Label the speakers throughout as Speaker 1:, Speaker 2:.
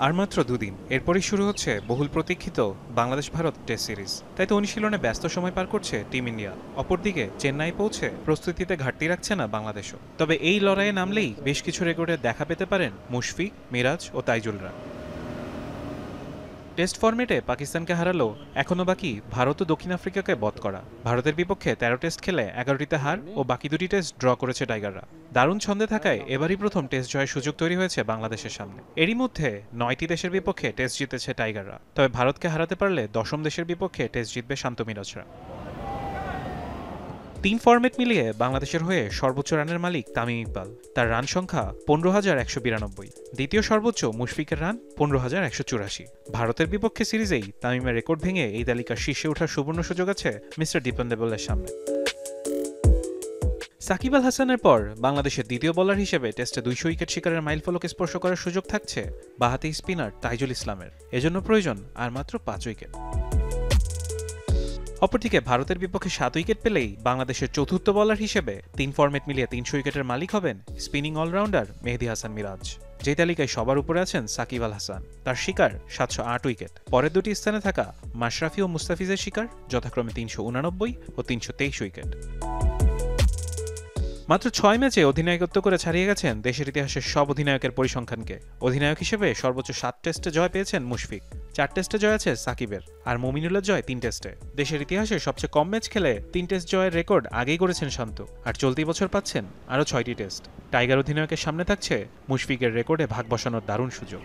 Speaker 1: আর মাত্র দুদিন এরপরই শুরু হচ্ছে বহুল প্রতীক্ষিত বাংলাদেশ ভারত টেস্ট সিরিজ। তাই তো অনুশীলনে ব্যস্ত সময় পার করছে টিম ইন্ডিয়া। অপরদিকে চেন্নাই পৌঁছে প্রস্তুতিতে ঘাটতি রাখছে না বাংলাদেশও। তবে এই লড়াইয়ে নামলেই বেশ কিছু রেকর্ডে দেখা পেতে পারেন মুশফিক, মিরাজ ও তাইজুলরা। টেস্ট ফরম্যাটে পাকিস্তানকে হারালো এখনও বাকি ভারত ও দক্ষিণ আফ্রিকাকে বধ করা। ভারতের বিপক্ষে ১৩ টেস্ট খেলে ১১টিতে হার ও বাকি দুটি টেস্ট ড্র করেছে টাইগাররা। দারুণ ছন্দে থাকায় এবারই প্রথম টেস্ট জয়ের সুযোগ তৈরি হয়েছে বাংলাদেশের সামনে। এরই মধ্যে ৯টি দেশের বিপক্ষে টেস্ট জিতেছে টাইগাররা। তবে ভারতকে হারাতে পারলে দশম দেশের বিপক্ষে টেস্ট জিতবে শান্ত মিরাজরা। তিন ফরম্যাট মিলিয়ে বাংলাদেশের হয়ে সর্বোচ্চ রানের মালিক তামিম ইকবাল। তার রান সংখ্যা ১৫,১৯২। দ্বিতীয় সর্বোচ্চ মুশফিকের রান ১৫,১৮৪। ভারতের বিপক্ষে সিরিজেই তামিমের রেকর্ড ভেঙে এই তালিকার শীর্ষে ওঠার সুবর্ণ সুযোগ আছে মিস্টার ডিপেন্ডেবলের সামনে। সাকিব আল হাসানের পর বাংলাদেশের দ্বিতীয় বোলার হিসেবে টেস্টে ২০০ উইকেট শিকারের মাইলফলকে স্পর্শ করার সুযোগ থাকছে বাঁহাতি স্পিনার তাইজুল ইসলামের। এজন্য প্রয়োজন আর মাত্র ৫ উইকেট। অপরদিকে ভারতের বিপক্ষে ৭ উইকেট পেলেই বাংলাদেশের চতুর্থ বোলার হিসেবে তিন ফরম্যাট মিলিয়ে ৩০০ উইকেটের মালিক হবেন স্পিনিং অলরাউন্ডার মেহেদী হাসান মিরাজ। যে তালিকায় সবার উপরে আছেন সাকিব আল হাসান, তার শিকার ৭০৮ উইকেট। পরের দুটি স্থানে থাকা মাশরাফি ও মুস্তাফিজের শিকার যথাক্রমে ৩৮৯ ও ৩২৩ উইকেট। মাত্র ৬ ম্যাচে অধিনায়কত্ব করে ছাড়িয়ে গেছেন দেশের ইতিহাসের সব অধিনায়কের পরিসংখ্যানকে। অধিনায়ক হিসেবে সর্বোচ্চ ৭ টেস্টে জয় পেয়েছেন মুশফিক, ৪ টেস্টে জয় আছে সাকিবের, আর মুমিনুলের জয় ৩ টেস্টে। দেশের ইতিহাসে সবচেয়ে কম ম্যাচ খেলে ৩ টেস্ট জয়ের রেকর্ড আগেই করেছেন শান্ত, আর চলতি বছর পাচ্ছেন আরও ৬টি টেস্ট। টাইগার অধিনায়কের সামনে থাকছে মুশফিকের রেকর্ডে ভাগ বসানোর দারুণ সুযোগ।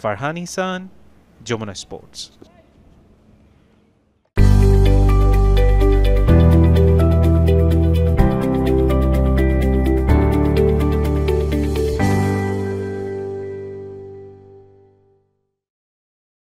Speaker 1: ফারহান ইহসান, যমুনা স্পোর্টস।